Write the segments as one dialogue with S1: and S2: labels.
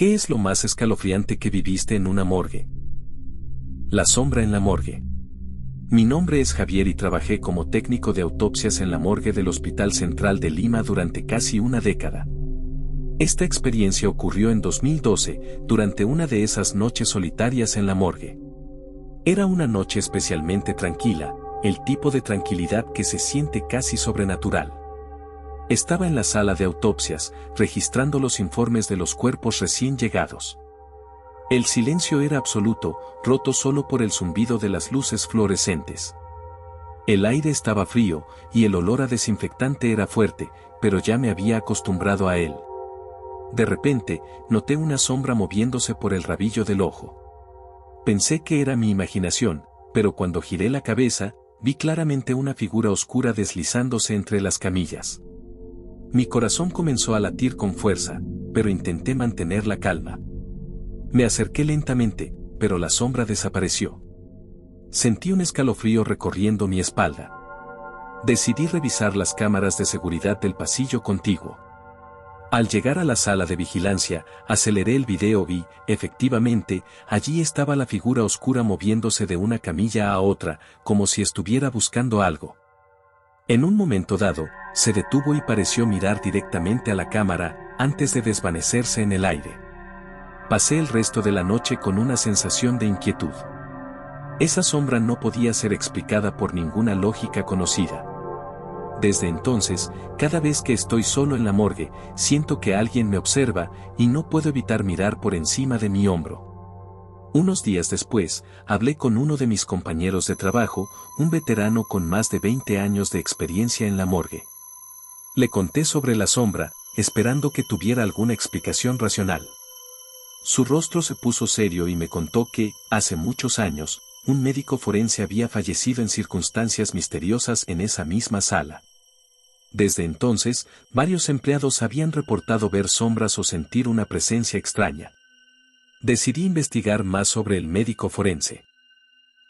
S1: ¿Qué es lo más escalofriante que viviste en una morgue? La sombra en la morgue. Mi nombre es Javier y trabajé como técnico de autopsias en la morgue del Hospital Central de Lima durante casi una década. Esta experiencia ocurrió en 2012, durante una de esas noches solitarias en la morgue. Era una noche especialmente tranquila, el tipo de tranquilidad que se siente casi sobrenatural. Estaba en la sala de autopsias, registrando los informes de los cuerpos recién llegados. El silencio era absoluto, roto solo por el zumbido de las luces fluorescentes. El aire estaba frío, y el olor a desinfectante era fuerte, pero ya me había acostumbrado a él. De repente, noté una sombra moviéndose por el rabillo del ojo. Pensé que era mi imaginación, pero cuando giré la cabeza, vi claramente una figura oscura deslizándose entre las camillas. Mi corazón comenzó a latir con fuerza, pero intenté mantener la calma. Me acerqué lentamente, pero la sombra desapareció. Sentí un escalofrío recorriendo mi espalda. Decidí revisar las cámaras de seguridad del pasillo contiguo. Al llegar a la sala de vigilancia, aceleré el video y, efectivamente, allí estaba la figura oscura moviéndose de una camilla a otra, como si estuviera buscando algo. En un momento dado, se detuvo y pareció mirar directamente a la cámara, antes de desvanecerse en el aire. Pasé el resto de la noche con una sensación de inquietud. Esa sombra no podía ser explicada por ninguna lógica conocida. Desde entonces, cada vez que estoy solo en la morgue, siento que alguien me observa, y no puedo evitar mirar por encima de mi hombro. Unos días después, hablé con uno de mis compañeros de trabajo, un veterano con más de 20 años de experiencia en la morgue. Le conté sobre la sombra, esperando que tuviera alguna explicación racional. Su rostro se puso serio y me contó que, hace muchos años, un médico forense había fallecido en circunstancias misteriosas en esa misma sala. Desde entonces, varios empleados habían reportado ver sombras o sentir una presencia extraña. Decidí investigar más sobre el médico forense.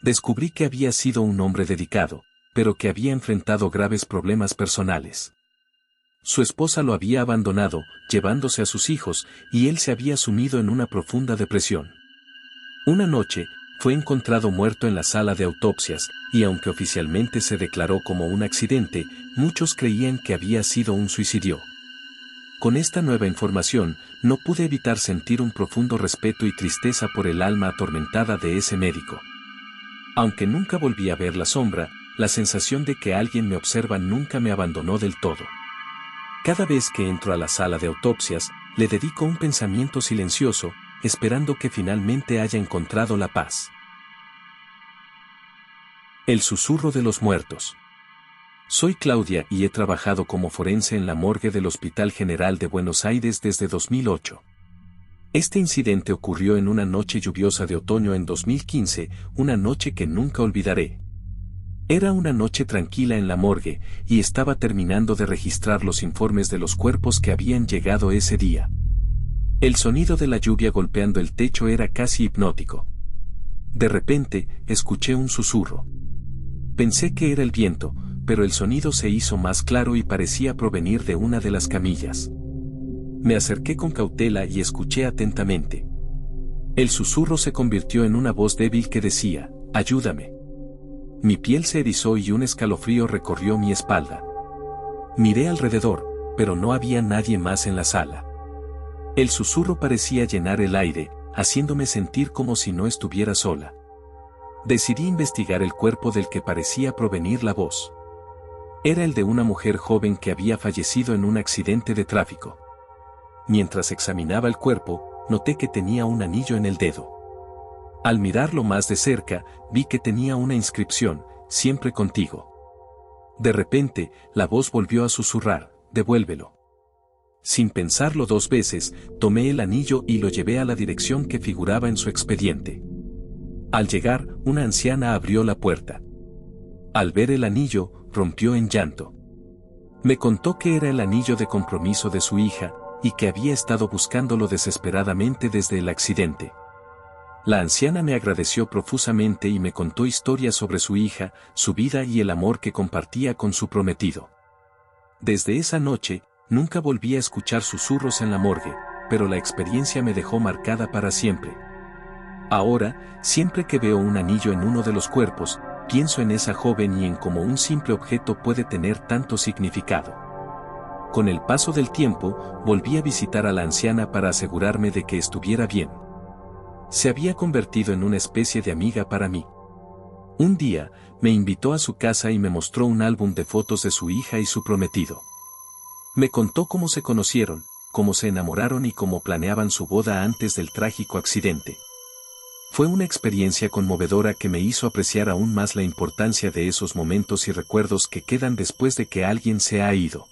S1: Descubrí que había sido un hombre dedicado, pero que había enfrentado graves problemas personales. Su esposa lo había abandonado, llevándose a sus hijos, y él se había sumido en una profunda depresión. Una noche, fue encontrado muerto en la sala de autopsias, y aunque oficialmente se declaró como un accidente, muchos creían que había sido un suicidio. Con esta nueva información, no pude evitar sentir un profundo respeto y tristeza por el alma atormentada de ese médico. Aunque nunca volví a ver la sombra, la sensación de que alguien me observa nunca me abandonó del todo. Cada vez que entro a la sala de autopsias, le dedico un pensamiento silencioso, esperando que finalmente haya encontrado la paz. El susurro de los muertos. Soy Claudia y he trabajado como forense en la morgue del Hospital General de Buenos Aires desde 2008. Este incidente ocurrió en una noche lluviosa de otoño en 2015, una noche que nunca olvidaré. Era una noche tranquila en la morgue, y estaba terminando de registrar los informes de los cuerpos que habían llegado ese día. El sonido de la lluvia golpeando el techo era casi hipnótico. De repente, escuché un susurro. Pensé que era el viento, pero el sonido se hizo más claro y parecía provenir de una de las camillas. Me acerqué con cautela y escuché atentamente. El susurro se convirtió en una voz débil que decía, «Ayúdame». Mi piel se erizó y un escalofrío recorrió mi espalda. Miré alrededor, pero no había nadie más en la sala. El susurro parecía llenar el aire, haciéndome sentir como si no estuviera sola. Decidí investigar el cuerpo del que parecía provenir la voz. Era el de una mujer joven que había fallecido en un accidente de tráfico. Mientras examinaba el cuerpo, noté que tenía un anillo en el dedo. Al mirarlo más de cerca, vi que tenía una inscripción, «Siempre contigo». De repente, la voz volvió a susurrar, «Devuélvelo». Sin pensarlo 2 veces, tomé el anillo y lo llevé a la dirección que figuraba en su expediente. Al llegar, una anciana abrió la puerta. Al ver el anillo, rompió en llanto. Me contó que era el anillo de compromiso de su hija, y que había estado buscándolo desesperadamente desde el accidente. La anciana me agradeció profusamente y me contó historias sobre su hija, su vida y el amor que compartía con su prometido. Desde esa noche, nunca volví a escuchar susurros en la morgue, pero la experiencia me dejó marcada para siempre. Ahora, siempre que veo un anillo en uno de los cuerpos, pienso en esa joven y en cómo un simple objeto puede tener tanto significado. Con el paso del tiempo, volví a visitar a la anciana para asegurarme de que estuviera bien. Se había convertido en una especie de amiga para mí. Un día, me invitó a su casa y me mostró un álbum de fotos de su hija y su prometido. Me contó cómo se conocieron, cómo se enamoraron y cómo planeaban su boda antes del trágico accidente. Fue una experiencia conmovedora que me hizo apreciar aún más la importancia de esos momentos y recuerdos que quedan después de que alguien se ha ido.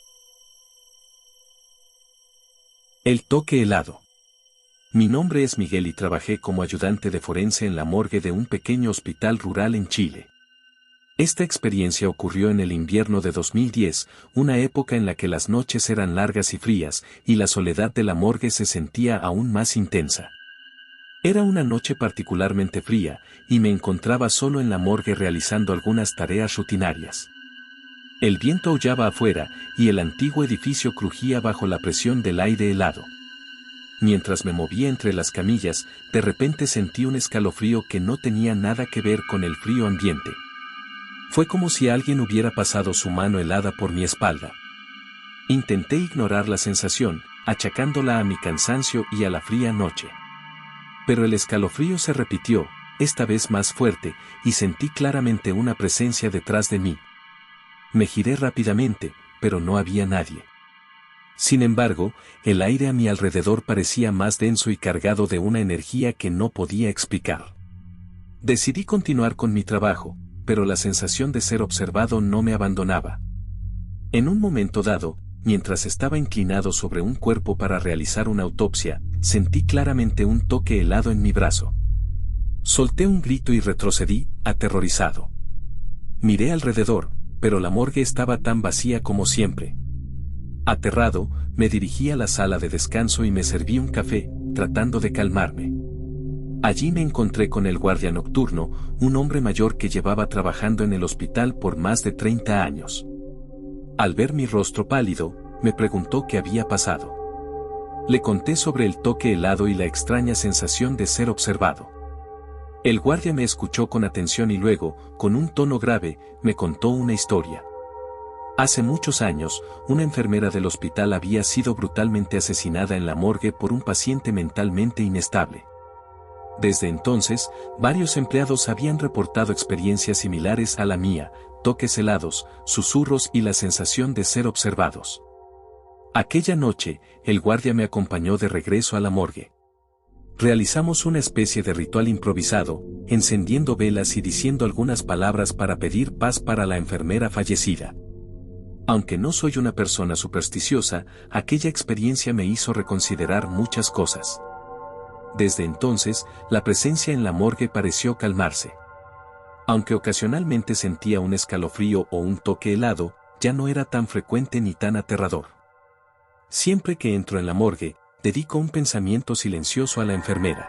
S1: El toque helado. Mi nombre es Miguel y trabajé como ayudante de forense en la morgue de un pequeño hospital rural en Chile. Esta experiencia ocurrió en el invierno de 2010, una época en la que las noches eran largas y frías, y la soledad de la morgue se sentía aún más intensa. Era una noche particularmente fría, y me encontraba solo en la morgue realizando algunas tareas rutinarias. El viento aullaba afuera, y el antiguo edificio crujía bajo la presión del aire helado. Mientras me movía entre las camillas, de repente sentí un escalofrío que no tenía nada que ver con el frío ambiente. Fue como si alguien hubiera pasado su mano helada por mi espalda. Intenté ignorar la sensación, achacándola a mi cansancio y a la fría noche. Pero el escalofrío se repitió, esta vez más fuerte, y sentí claramente una presencia detrás de mí. Me giré rápidamente, pero no había nadie. Sin embargo, el aire a mi alrededor parecía más denso y cargado de una energía que no podía explicar. Decidí continuar con mi trabajo, pero la sensación de ser observado no me abandonaba. En un momento dado, mientras estaba inclinado sobre un cuerpo para realizar una autopsia, sentí claramente un toque helado en mi brazo. Solté un grito y retrocedí, aterrorizado. Miré alrededor, pero la morgue estaba tan vacía como siempre. Aterrado, me dirigí a la sala de descanso y me serví un café, tratando de calmarme. Allí me encontré con el guardia nocturno, un hombre mayor que llevaba trabajando en el hospital por más de 30 años. Al ver mi rostro pálido, me preguntó qué había pasado. Le conté sobre el toque helado y la extraña sensación de ser observado. El guardia me escuchó con atención y luego, con un tono grave, me contó una historia. Hace muchos años, una enfermera del hospital había sido brutalmente asesinada en la morgue por un paciente mentalmente inestable. Desde entonces, varios empleados habían reportado experiencias similares a la mía, toques helados, susurros y la sensación de ser observados. Aquella noche, el guardia me acompañó de regreso a la morgue. Realizamos una especie de ritual improvisado, encendiendo velas y diciendo algunas palabras para pedir paz para la enfermera fallecida. Aunque no soy una persona supersticiosa, aquella experiencia me hizo reconsiderar muchas cosas. Desde entonces, la presencia en la morgue pareció calmarse. Aunque ocasionalmente sentía un escalofrío o un toque helado, ya no era tan frecuente ni tan aterrador. Siempre que entro en la morgue, dedico un pensamiento silencioso a la enfermera.